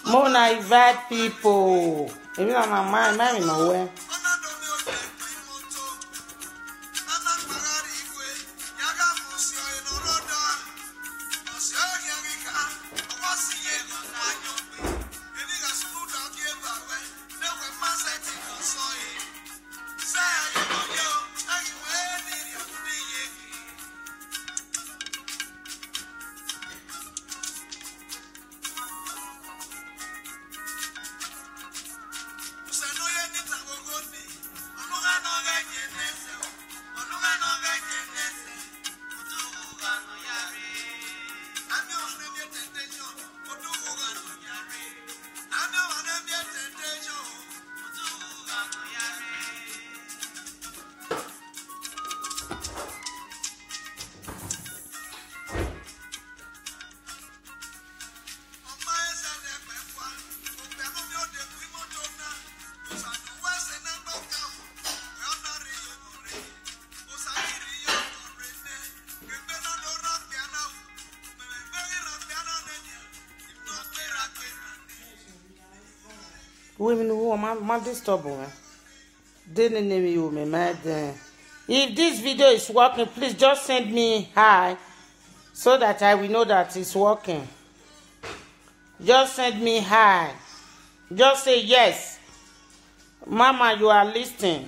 Mona invite people. Even on my mind, nowhere. Women who are my disturbing. Didn't name you, me mad. If this video is working, please just send me hi so that I will know that it's working. Just send me hi. Just say yes. Mama, you are listening.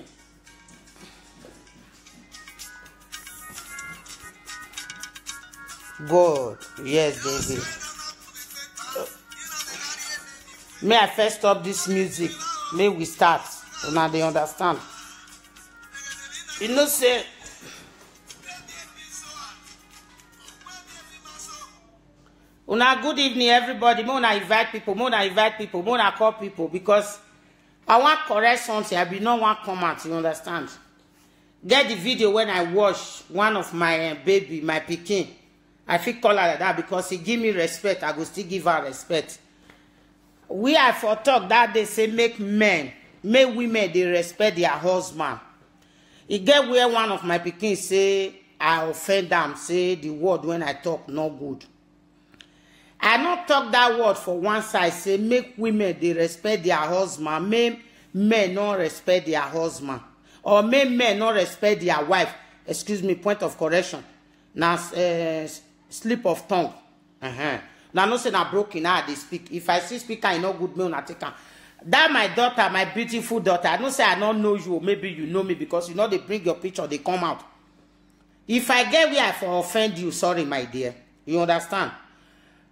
Good. Yes, baby. May I first stop this music? May we start. So now they understand. You know, say. Una good evening, everybody. Mona invite people. Mona call people because I want correct something. I be no one comment. You understand? Get the video when I wash one of my baby, my pikin. I feel call her like that because he give me respect. I go still give her respect. We are for talk that they say make women they respect their husband. It get where one of my pikin say I offend them, say the word when I talk no good. I not talk that word for one side, say make women they respect their husband, make men not respect their husband, or make men not respect their wife. Excuse me, point of correction. Now slip of tongue. Now no say na broken now they speak. If I see speaker, I know good me, I take am. That my daughter, my beautiful daughter. I don't say I don't know you, or maybe you know me because you know they bring your picture, they come out. If I get where I for offend you, sorry, my dear. You understand?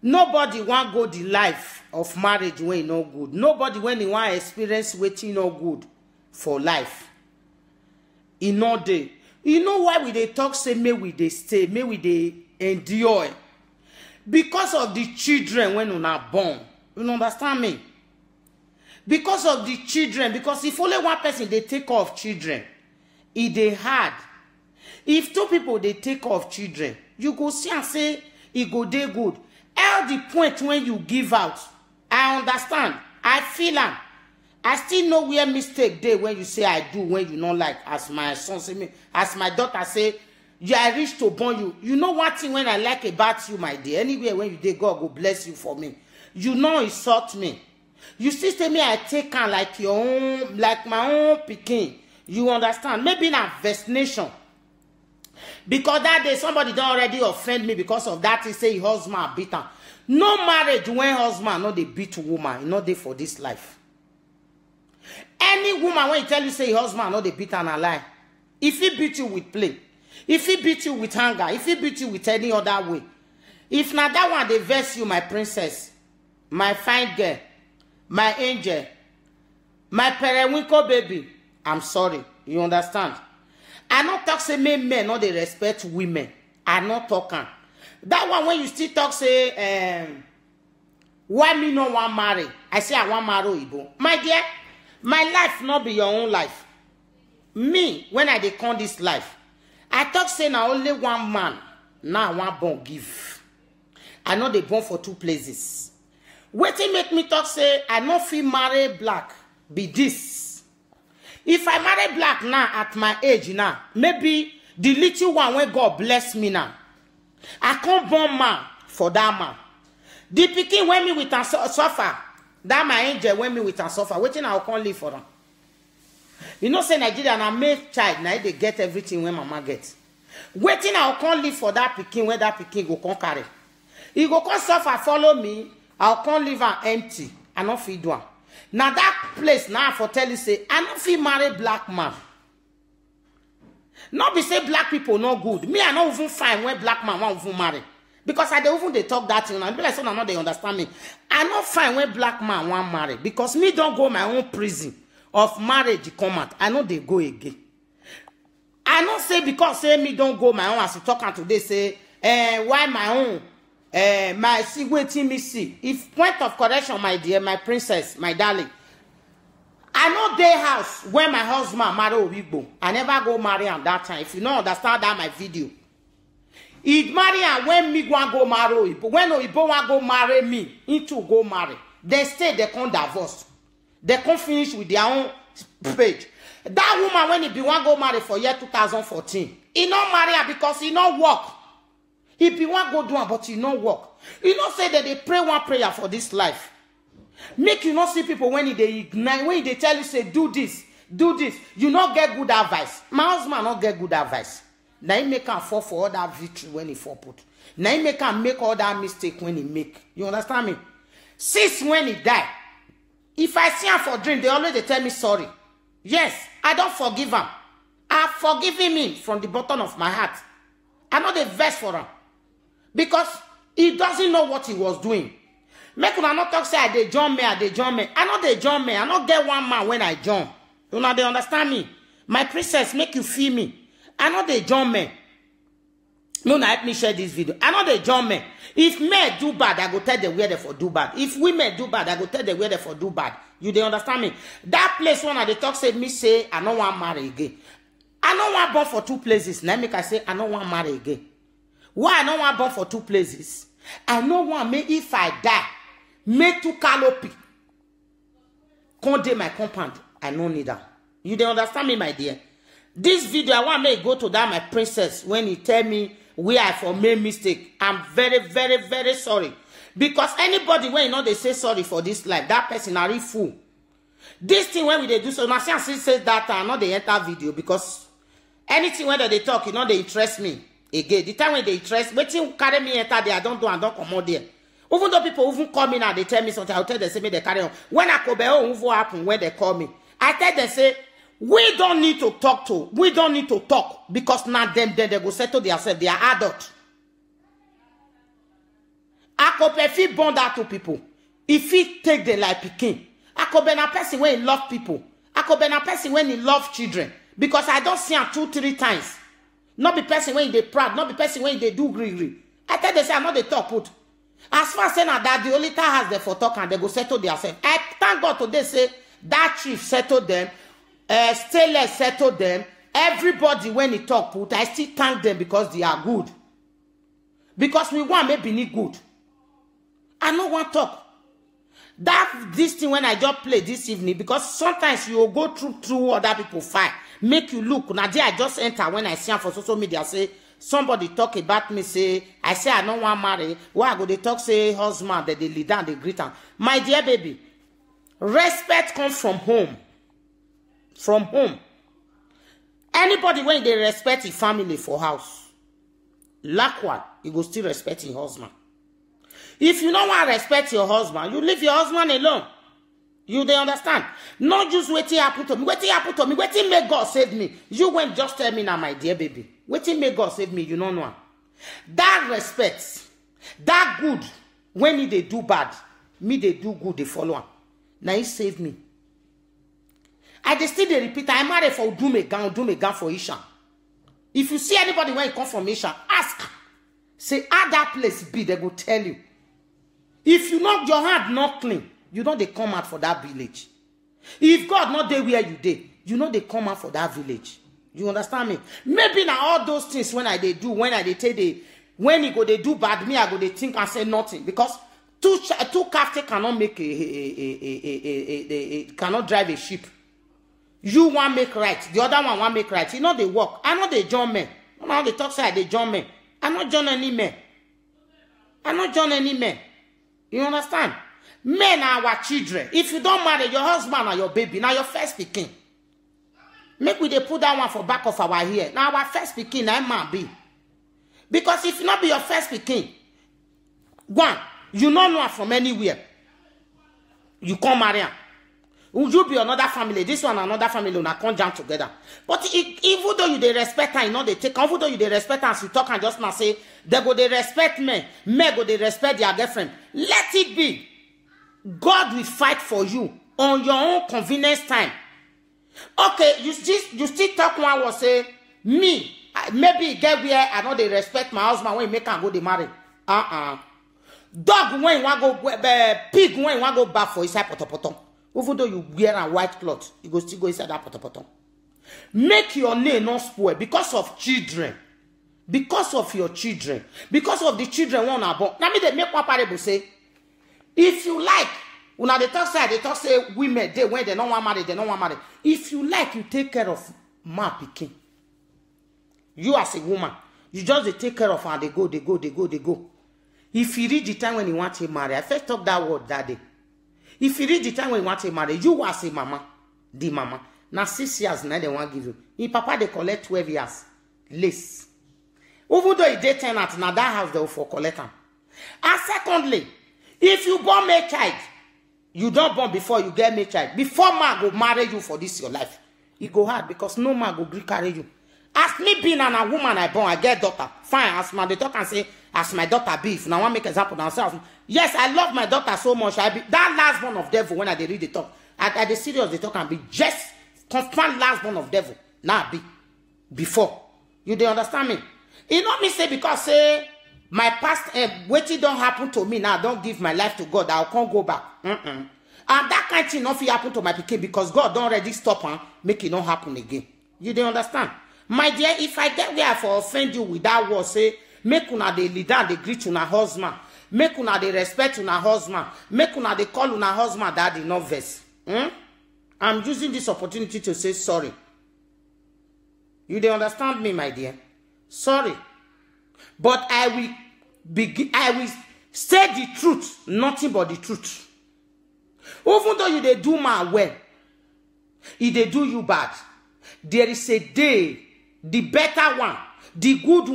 Nobody want go the life of marriage when e no good. Nobody when he want experience waiting no good for life. E no dey. You know why we dey talk say may we dey stay, may we dey endure. Because of the children when una born. You understand me? Because of the children, because if only one person they take care of children, it dey hard. If two people they take care of children, you go see and say it go dey good. At the point when you give out, I understand. I feel am. I still know where mistake dey when you say I do, when you not like, as my son say me, as my daughter say, you are rich to born you. You know one thing when I like about you, my dear. Anywhere when you dey, God go bless you for me. You know insult me. You still say me I take her like your own, like my own pikin. You understand? Maybe na vaccination. Because that day somebody don't already offend me because of that. He say his husband beat her. No marriage when husband no they beat woman. You know they for this life. Any woman when he tell you say his husband no they beat her na lie. If he beat you with play, if he beat you with hunger, if he beat you with any other way, if not that one they vex you, my princess, my fine girl, my angel, my periwinkle baby, I'm sorry. You understand? I not talk say men no they respect women. I not talking. That one when you still talk say why me no want marry? I say I want marry Igbo. My dear, my life not be your own life. Me, when I dey come this life, I talk say now only one man. Now I want born give. I know they born for two places. Wetin make me talk say I no fit marry black be this. If I marry black now at my age now, maybe the little one when God bless me now, I can't born man for that man. The pikin when me with a suffer, That my angel when me with and suffer. Waiting I can't live for them. You know, say Nigeria and I make child, now they get everything when mama gets. Waiting I can't live for that pikin when that pikin go come carry. He go come suffer, follow me. I can't leave her empty. I not feed one. Now that place now for tell you say, I not feel marry black man. Not be say black people no good. Me I not even find when black man want even marry. Because I don't even they talk that thing and be like so now they understand me. I not find when black man want marry. Because me don't go my own prison of marriage come out. I know they go again. I not say because say me don't go my own as you talking today say why my own my see waiting me see. If point of correction, my dear, my princess, my darling. I know their house where my husband marry Owibo. I never go marry at that time. If you don't understand that my video. It marry and when me go marry Owibo. When Owibo want go marry me, into go marry. They stay, they can't divorce. They can't finish with their own page. That woman when he be want go marry for year 2014, he not marry her because he not work. He be want go do it, but he not work. You know say that they pray one prayer for this life. Make you not see people when they ignite, when they tell you say do this, you not get good advice. My husband not get good advice. Now he make him fall for all that victory when he fall put. Now he make him make all that mistake when he make. You understand me? Since when he die, if I see him for dream, they always tell me sorry. Yes, I don't forgive him. I forgive him from the bottom of my heart. I know the verse for him. Because he doesn't know what he was doing. Make una not talk say I dey join me. I know they join me. I not get one man when I join. You know they understand me. My princess make you feel me. I know they join me. No, help me share this video. I know they join me. If men do bad, I go tell them where they for do bad. If women do bad, I go tell them where they for do bad. You they understand me? That place when I talk say me say I don't want marry again. I don't want born for two places. Now make I say I don't want marry again. Why I don't want born for two places? I don't want me if I die. Me to canopy. Conde my compound. I don't need that. You don't understand me, my dear. This video, I want me to go to that my princess when he tell me where I for made mistake. I'm very, very, very sorry. Because anybody when you know they say sorry for this life, that person are really fool. This thing when we they do so, now see says that I know they enter video because anything when they talk, you know they interest me. Again, the time when they interest, waiting carry me enter there, I don't come out there. Even though people even call me now, they tell me something, I'll tell them, say me they carry on. When I go back, what happen when they call me? I tell them, say, we don't need to talk to. We don't need to talk. Because now them, then they go settle themselves. They are adult. I could be bond that to people. If he take the like picking. I could be a person when he love people. I could be a person when he love children. Because I don't see him 2-3 times. Not be person when they proud. Not be person when they do gree. I tell them, say, I'm not the top put. As far as saying that the only time has the for talk and they go settle themselves. I thank God today say that chief settled them, Stainless settled them. Everybody when he talk put, I still thank them because they are good. Because we want maybe need good. I no want talk. That this thing when I just play this evening because sometimes you will go through other people fight, make you look. Now I just enter when I see them for social media say. Somebody talk about me, say, I say I don't want to marry. Why I go they talk, say, husband, that they lead down, they greet them. My dear baby, respect comes from home. From home. Anybody when they respect his family for house, likewise, you go still respect your husband. If you don't want to respect your husband, you leave your husband alone. You they understand? Not just waiting happen to me. Waiting happen to me. Waiting make God save me. You went just tell me now, my dear baby. Waiting make God save me. You don't know. That respect, that good, when they do bad, me they do good, they follow him. Now he save me. I just still they repeat, I married for do me gun for Isha. If you see anybody when you come from Isha, ask. Say, how that place be, they go tell you. If you knock your hand not clean, you know they come out for that village. If God not there where you dey, you know they come out for that village. You understand me? Maybe now all those things when I they do, when I they tell they, when you go they do bad, me I go they think and say nothing because two captain cannot make cannot drive a ship. You want make right, the other one want make right. You know they work. I know they join men. Now they talk say they join men. I not join any men. I not join any men. You understand? men are our children. If you don't marry, your husband or your baby, now your first pikin. Make we dey put that one for back of our ear. Now our first pikin, na man be. Because if you not be your first pikin, one, you don't know her from anywhere. You come marry her. Would you be another family? This one another family, una come jam together. But even though you dey respect her, you know they take. Even though you dey respect her, as you talk and just now say they go they respect men, men go they respect their girlfriend. Let it be. God will fight for you on your own convenience time. Okay, you still talk one was say me. Maybe get where I know they respect my husband when he make am go they marry. Dog when you want go pig when you want go back for inside potopoto. Even though you wear a white cloth, you go still go inside that potopoto. Make your name not spoil because of children. Because of your children. Because of the children one are born. Now me they make one parable say, if you like, when they talk say women they when they don't want marry, they don't want marry. If you like, you take care of ma pikin. You as a woman, you just they take care of her, they go. If you reach the time when you want to marry, I first talk that word that day. If you reach the time when you want to marry, you as a mama, the mama. Now 6 years now they want to give you. In papa they collect 12 years less. Even though you dey 10 at now that house they will for collect them. And secondly, if you born a child, you don't born before you get a child. Before man go marry you for this your life, it go hard because no man go carry you. As me being a woman I born, I get daughter. Fine, as my daughter can say, as my daughter be. If now I want make example themselves. Yes, I love my daughter so much. I be that last born of devil when I read the talk. At the serious the talk and be just confirmed last born of devil. Now be before. You don't understand me? You know me say because say my past waiting don't happen to me now. Don't give my life to God. I can't go back. And that kind of thing not happen to my pikin because God don't already stop and make it not happen again. You don't understand? My dear, if I get where for offend you with that word, say, make una dey lead and dey greet una husband, make una dey respect una husband, make una dey call una husband daddy, not verse. I'm using this opportunity to say sorry. You don't understand me, my dear? Sorry. But I will say the truth, nothing but the truth. Even though you dey do my well, if they do you bad, there is a day, the better one, the good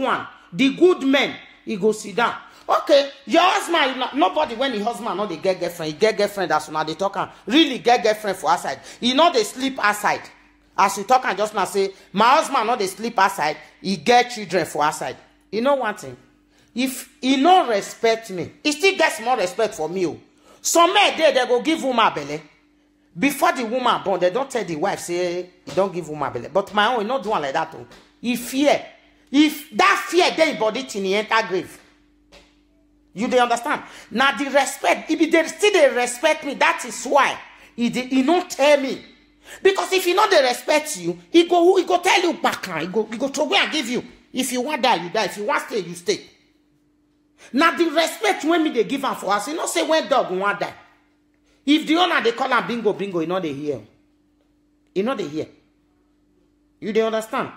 man, he go sit down. Okay, your husband, nobody when the husband not they get girlfriend, he get girlfriend that's when they talk really get girlfriend for outside. He know they sleep outside. As you talk and just now say, my husband not they sleep outside, he get children for outside. You know one thing? If he no respect me, he still gets more respect for me. Some men they go give woman belly. Before the woman born, they don't tell the wife, say, you don't give woman belly. But my own, not do one like that. If that fear, they body in the enter grave. You they understand? Now the respect, if they still they respect me, that is why he don't tell me. Because if he not they respect you, he go tell you back, he go throw away and give you. If you want die, you die. If you want stay, you stay. Now the respect when me they give her for us, you know say when dog want die. If the owner they call him bingo, you know they hear. You know they hear. You they understand?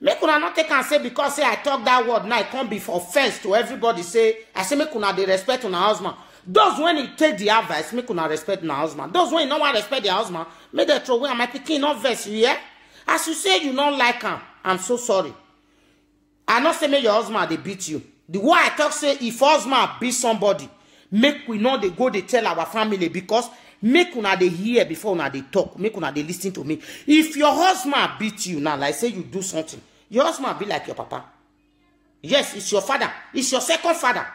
Make una not take and say because say I talk that word now, it can't be for offense to everybody. Say I say make una they respect on husband. Those when he take the advice, make una respect on husband. Those when you no want respect their husband, make they throw away. My pikin not verse you yeah. As you say you don't like him, I'm so sorry. I not say make your husband they beat you. The way I talk say if husband beat somebody, make we know they go they tell our family because make una they hear before una they talk. Make una they listen to me. If your husband beat you now, like say you do something, your husband be like your papa. Yes, it's your father. It's your second father.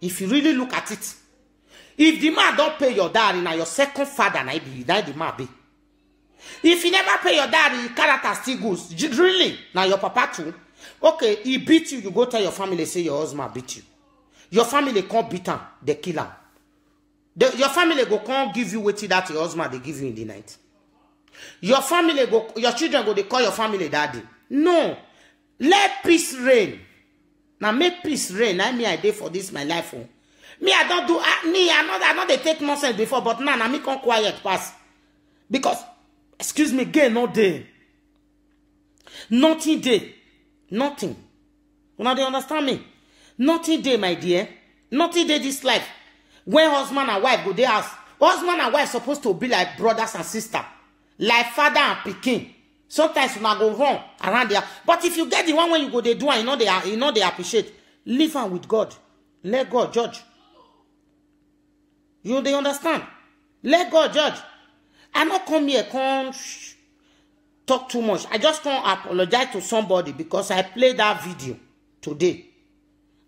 If you really look at it. If the man don't pay your dowry, now your second father now be that the man be. If you never pay your dowry, your character still goes. Really? Now your papa too. Okay, he beat you, you go tell your family, say your husband beat you. Your family can't beat him, they kill him. Your family can't give you what that your husband they give you in the night. Your family your children they call your family daddy. No. Let peace reign. Now make peace reign. I did for this my life. Me, I don't do I know they take nonsense before, but now me can't quiet pass. Because, excuse me, gay no day. Nothing day. Nothing. You know they understand me? Nothing day, my dear. Nothing day this life. When husband and wife go there house, husband and wife supposed to be like brothers and sisters, like father and pikin. Sometimes you not go wrong around there. But if you get the one when you go they do and you know they appreciate, leave am with God. Let God judge. You they understand? Let God judge. I not come here, come talk too much. I just can't apologize to somebody because I played that video today.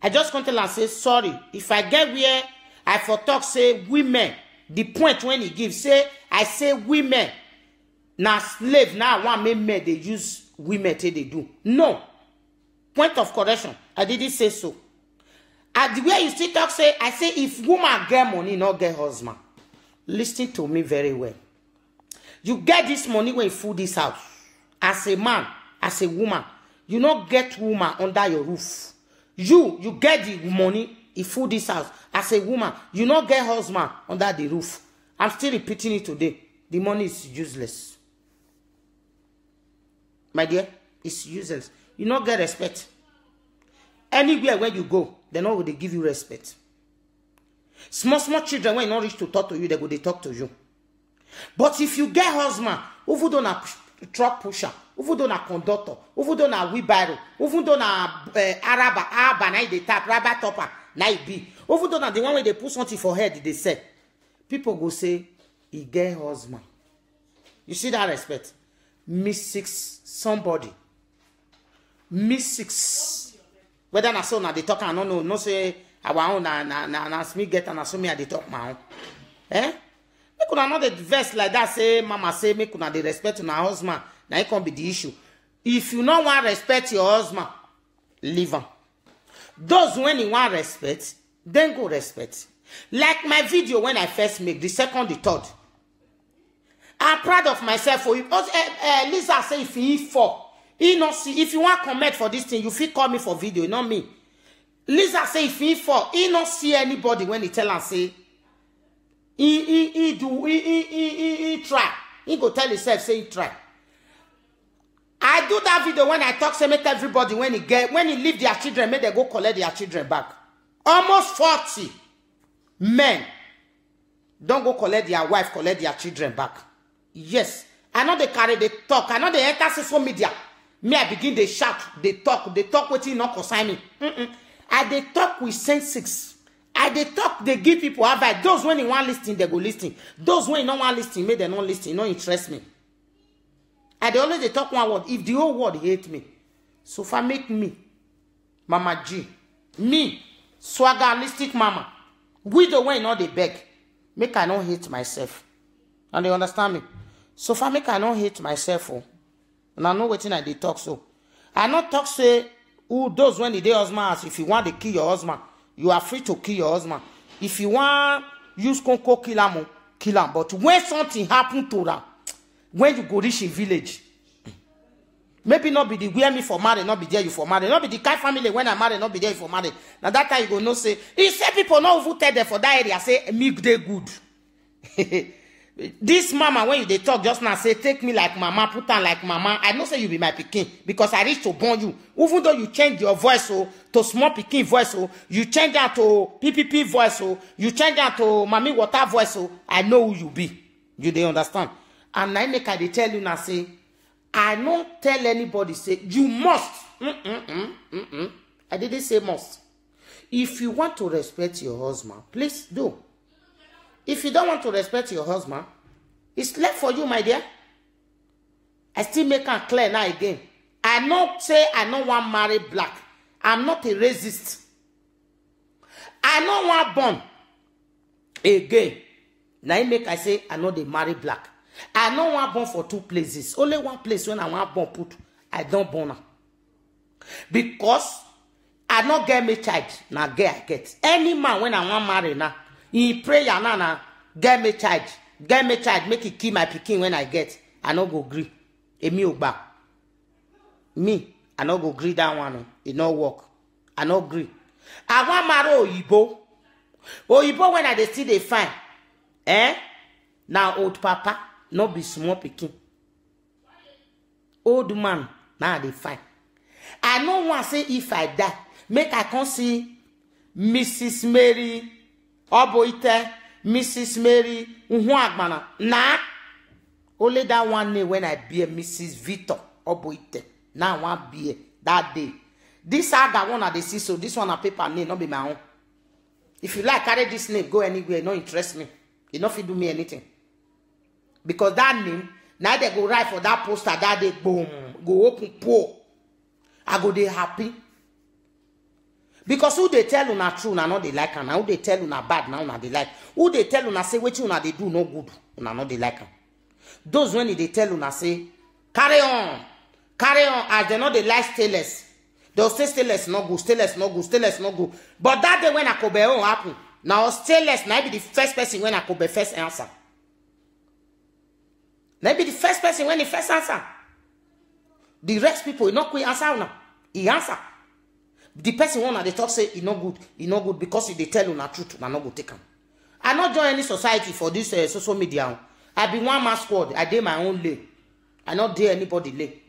I just can't tell and say sorry. If I get where I for talk say women, the point when he gives, say I say women. Now slave, now one men they use women till they do. No. Point of correction. I didn't say so. At the way you still talk, say, I say if woman get money, not get husband. Listen to me very well. You get this money when you fool this house. As a man, as a woman, you not get woman under your roof. You get the money, you fool this house. As a woman, you not get husband under the roof. I'm still repeating it today. The money is useless. My dear, it's useless. You not get respect. Anywhere where you go, they know they give you respect. Small children, when you not reach to talk to you, they talk to you. But if you get husband, who don't a truck pusher, who don't a conductor, who don't a wheelbarrow, who don't a araba, now they tap, rubber topper, now it be. Who don't a the one where they put something for head, they say. People go say, he get husband. You see that respect? Miss 6 somebody. Miss 6. Whether na so na they talk, I don't know. No say our own na me get and assume me they talk my own. Eh? Make una not the verse like that say mama say make una the respect to our husband. Now it can be the issue. If you don't want respect your husband, leave him. Those when you want respect, then go respect. Like my video when I first make the second, the third. I'm proud of myself for you. Lisa say if he fall, he not see. If you want comment for this thing, you feel call me for video, not me. Lisa say if he fall, he not see anybody when he tell and say he try. He go tell himself say he try. I do that video when I talk say make everybody when he leave their children, make they go collect their children back. Almost 40 men don't go collect their wife, collect their children back. Yes, I know they carry, they talk. I know they enter social media. Me, I begin they shout, they talk what you not consign me. I they talk with sense. I they talk, they give people advice. Those when you want listening, they go listening. Those when you don't want listening, make they not listening, not interest me. I they always they talk one word. If the whole world hate me, so far make me, Mama G, me, swaggerlistic mama, widow when you know they beg, make I not hate myself. And they understand me. So far make I not hate myself. Oh. And I know what I they talk so. I not talk say who those when the day husband ask, if you want to kill your husband, you are free to kill your husband. If you want use Konko kill him, kill him. But when something happen to them, when you go reach a village, maybe not be the where me for married, not be there you for married, not be the kind family when I married, not be there you for married. Now that time you go no say, he say people not who tell them for that area say me they good. This mama, when you they talk just now, say, take me like mama, put on like mama. I know say you be my pikin because I reach to born you. Even though you change your voice to small pikin voice, you change that to PPP voice, you change that to Mami Water voice, I know who you be. You they understand? And I make I they tell you now, say, I don't tell anybody, say, you must. I didn't say must. If you want to respect your husband, please do. If you don't want to respect your husband, it's left for you, my dear. I still make it clear now again. I not say I don't want marry black. I'm not a racist. I don't want born again. Now I make I say I know they marry black. I don't want born for 2 places. Only one place when I want born put, I don't born now. Because I not get me child. Now I get. Any man when I want marry now. He pray na get me child, make it kill my pikin when I get. I no go agree. Emi ogba. Me, I no go agree that one. It no work. I no agree. I want marry Oyibo. Oyibo when I dey still dey fine. Now old papa, no be small pikin. Old man, now they fine. I no want say if I die, make I come see Mrs. Mary Oboite, Mrs. Mary, Unhuagbana. Nah. Only that one day when I be a Mrs. Victor Oboite. Now one be that day. This other one I they see, so this one a paper name, not be my own. If you like carry this name, go anywhere, no interest me. You not fit do me anything. Because that name, now they go write for that poster that day, boom, go open poor. I go they happy. Because who they tell una true, na not they like her. Now who they tell una bad, now una they like. Who they tell una say what una they do no good, una not they like her. Those when they tell una say, carry on, as they know they like stainless. They'll say stainless no good, stainless no good, stainless no good. But that day when Akobe own happen, now stainless now be the first person when Akobe first answer. Now be the first person when he first answer. The rest people not quick answer now. He answer. The person one they talk say he no good because if they tell you the truth, na not go take him. I not join any society for this social media. I be one man squad. I did my own lay. I not dare anybody lay.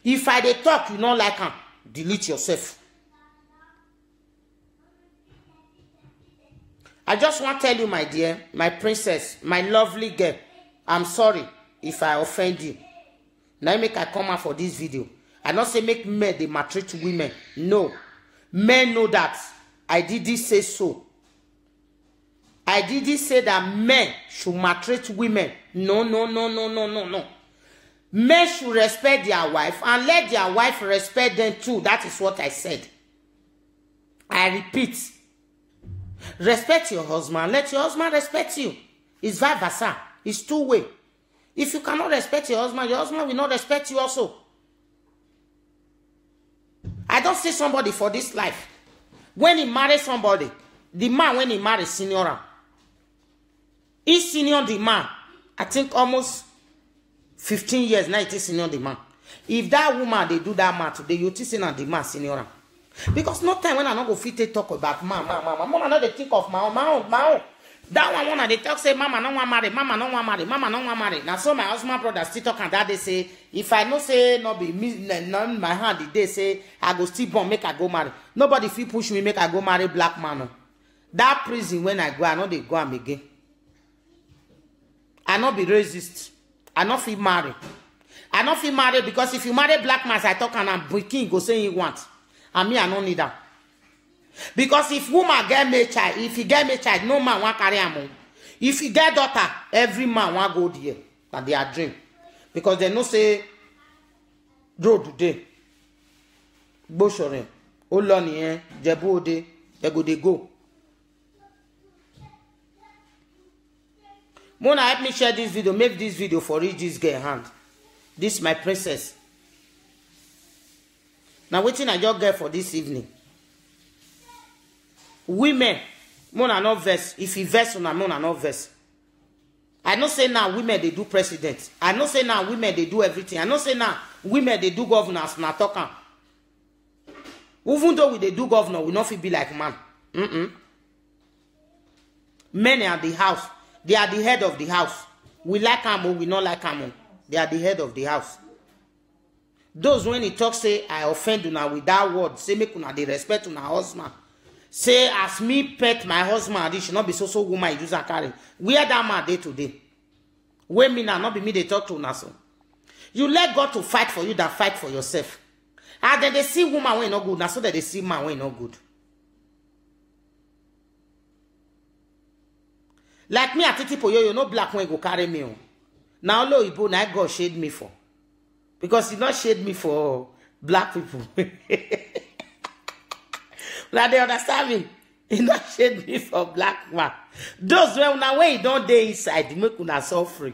If I dey talk, you not like him. Delete yourself. I just want to tell you, my dear, my princess, my lovely girl, I'm sorry if I offend you. Now make I come out for this video. I not say make men they maltreat women. No. Men know that. I didn't say so. I didn't say that men should maltreat women. No. Men should respect their wife and let their wife respect them too. That is what I said. I repeat. Respect your husband. Let your husband respect you. It's vice versa. It's two-way. If you cannot respect your husband will not respect you also. I don't see somebody for this life. When he marries somebody, the man when he marries senior, he senior the man. I think almost 15 years now it is senior the man. If that woman they do that man today, you teaching the man senior. Because no time when I not go fit talk about man. Mama not they think of my own. That one they talk say mama no want marry, mama no want marry. Now so my husband brother still talk and that they say if I no say no be me none my hand they say I go still born make I go marry. Nobody feel push me make I go marry black man. No. That prison when I go I know they go am again. I not be racist. I not feel marry. I not feel marry because if you marry black man I talk and I'm breaking go say he want. And me I don't need that. Because if woman get me child, if he get me child, no man want carry am. If he get daughter, every man want go there. That they are dream. Because they no say road today. Boshore. Oloni Jebu Ode, they go they go. Mona help me share this video, make this video for reach this girl hand. This my princess. Now waiting I just get for this evening. Women, Mona no verse. If you verse on Mona no verse. I not say now women they do president. I not say now women they do everything. I not say now women they do governors. Now talking. Even though we they do governor, we not feel be like man. Men are the house. They are the head of the house. We like them or we not like them. They are the head of the house. Those when he talk say I offend una with that word, say make una they respect una husband. Say as me pet my husband, this should not be so woman use and carry. Where that man day today? When me now not be me they talk to una so. You let God to fight for you than fight for yourself. And then they see woman when not good, now so that they see man when not good. Like me at Titipo you no black when go carry me on. Now lo Ibo na God shade me for. Because he not shade me for black people. Now they understand me. He not shade me for black man. Those when you don't dey inside, they make una suffering.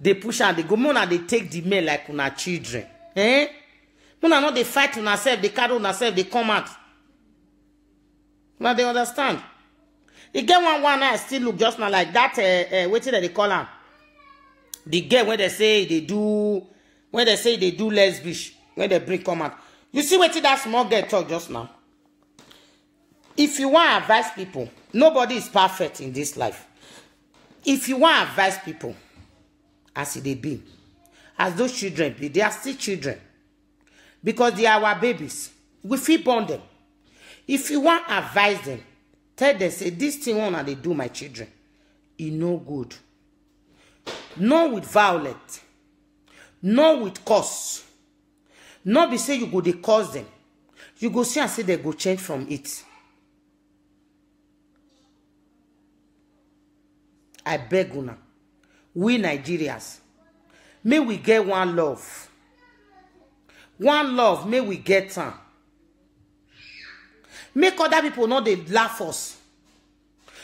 They push and they go on and they take the men like una children. Eh? Una not they fight on self, they carry on self, they come out. Now they understand. The girl one I still look just now like that. What did they call her? The girl when they say they do lesbian, when they bring come out. You see what that small girl talk just now? If you want to advise people, nobody is perfect in this life. If you want to advise people, as they be, as those children be, they are still children. Because they are our babies. We feel born them. If you want to advise them, tell them, say, this thing one they do my children. It no good. No with violence. No with curse. No be say you go dey curse them. You go see and say they go change from it. I beg una. We Nigerians, may we get one love. One love, may we get time. Make other people know they laugh us.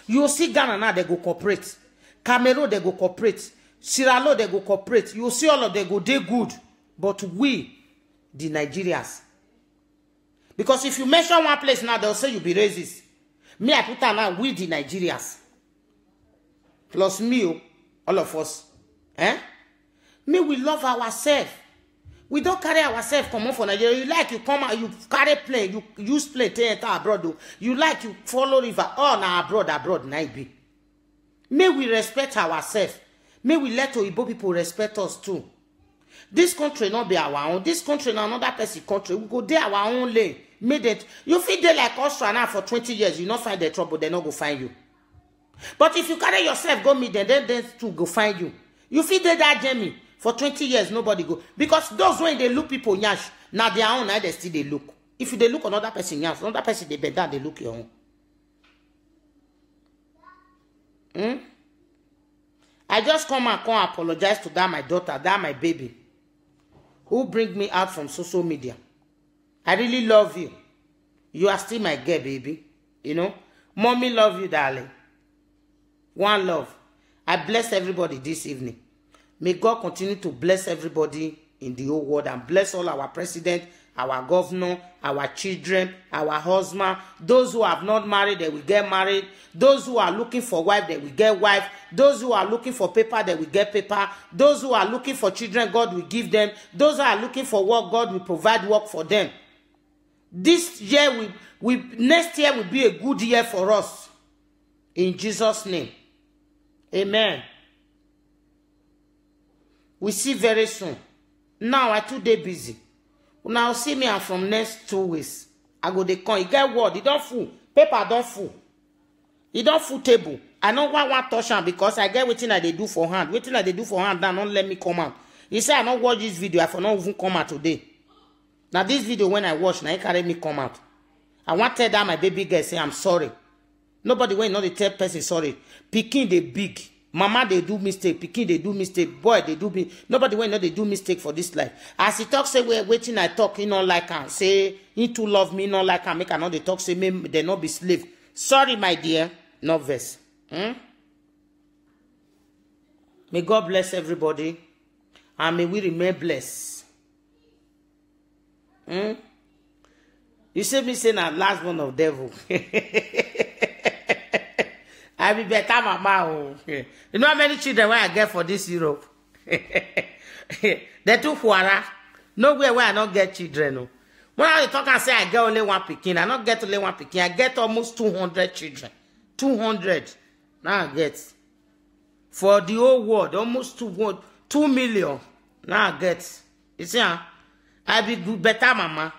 You see Ghana now, they go cooperate. Cameroon, they go cooperate. Sierra Leone, they go cooperate. You see all of them go, they good. But we, the Nigerians. Because if you mention one place now, they'll say you be racist. Me, I put on now, we the Nigerians. Plus me, all of us. Eh? Me, we love ourselves. We don't carry ourselves come on for Nigeria. You like, you come out, you carry plane, you use plane to enter abroad. You like, you follow river. Oh, now abroad, now it be. May we respect ourselves. May we let Oyibo people respect us too. This country not be our own. This country not another person country. We go there our own lane. Made it. You feel there like Austria now for 20 years. You not find the trouble. They not go find you. But if you carry yourself, go meet them, then too go find you. You feel there that journey. For 20 years, nobody go. Because those when they look people nyash, now their own, now they still they look. If they look another person nyash, another person they bend down, they look your own. I just come and apologize to that my daughter, that my baby, who bring me out from social media. I really love you. You are still my girl, baby. You know, mommy love you, darling. One love. I bless everybody this evening. May God continue to bless everybody in the whole world and bless all our president, our governor, our children, our husband. Those who have not married, they will get married. Those who are looking for wife, they will get wife. Those who are looking for paper, they will get paper. Those who are looking for children, God will give them. Those who are looking for work, God will provide work for them. This year, next year will be a good year for us. In Jesus' name. Amen. We see very soon. Now I too day busy. Now see me and from next 2 weeks. I go dey come. You get word. It don't full. Paper don't full. It don't full table. I don't want touch am because I get wetin I dey do for hand. Wetin I dey do for hand now don't let me come out. He say I don't watch this video. I for not even come out today. Now this video when I watch, now it carry me come out. I want to tell that my baby girl say I'm sorry. Nobody when not the tell person sorry. Pikin they big. Mama they do mistake. Pikin they do mistake. Boy they do me. Nobody when not they do mistake for this life. As he talk say we're waiting. I talk he not like him. Say he too love me not like him. Make another talk say me they not be slave. Sorry my dear. No verse. May God bless everybody. And may we remain blessed. You say me say na last one of devil. I be better mama. You know how many children I get for this Europe? They too fuara. Nowhere where I not get children. When I talk and say I get only one pikin, I not get only one pikin. I get almost 200 children. 200. Now I get. For the whole world, almost 2 million. Now I get. You see, I be good, better mama.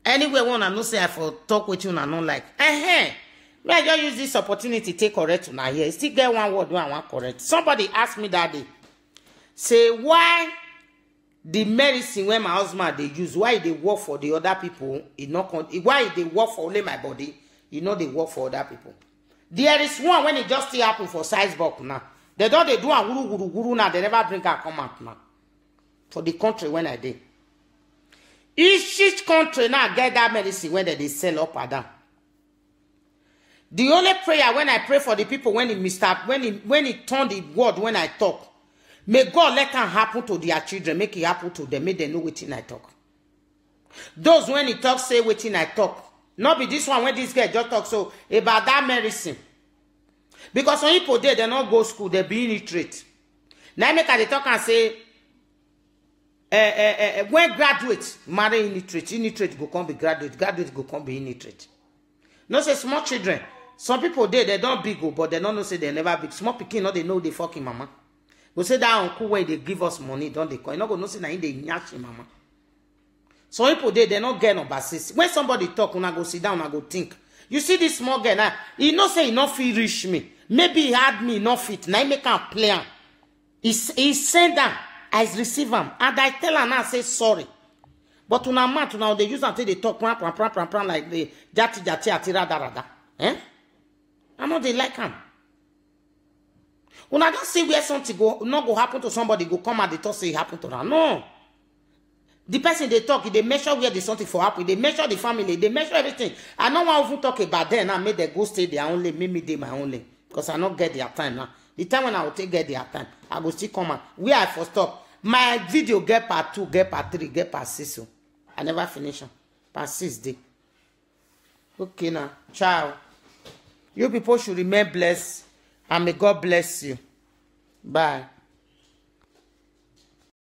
Anyway, one I know say I for talk with you and I don't like. May I just use this opportunity to take correct now here. Still get one word when I want correct. Somebody asked me that day. Say why the medicine when my husband they use, why they work for the other people, why they work for only my body, they work for other people. There is one when it just still happen for size bulk now. They don't they do a guru now, they never bring her come out now. For the country when I did. Each country now get that medicine when they sell up and down. The only prayer when I pray for the people when it when it turn the word when I talk, may God let it happen to their children, make it happen to them, make them know what I talk. Those when he talk say what I talk. Not be this one when this guy just talk so about that medicine. Because when people there, they not go school, they be illiterate. Now make they talk and say when graduate marry illiterate go come be graduate go come be illiterate. No say small children. Some people there, they don't big go, but they don't know say they never big. Small pikin, no they know they fucking mama. Go say that uncle when they give us money, don't they call? You not go know say na in they nyash mama. Some people there, they not get number 6. When somebody talk, una go sit down, una go think. You see this small girl now, he no say he no fit reach me. Maybe he had me no fit. Now he make am play am. He send am, I receive am, and I tell her now, say sorry. But una mat, now they use until they talk pran like the jati atira rada. Eh? I know they like am. Una don't see where something not go happen to somebody, go come and they talk say it happen to her. No. The person they talk, they measure where the something for happen, they measure the family, they measure everything. I don't want to talk about them and make them go stay their only, make me do my only. Because I not get their time now. The time when I will take get their time, I will still come out. Where I for stop. My video get part 2, get part 3, get part 6. I never finish them. Part 6 day. Okay now. Ciao. You people should remain blessed. And may God bless you. Bye.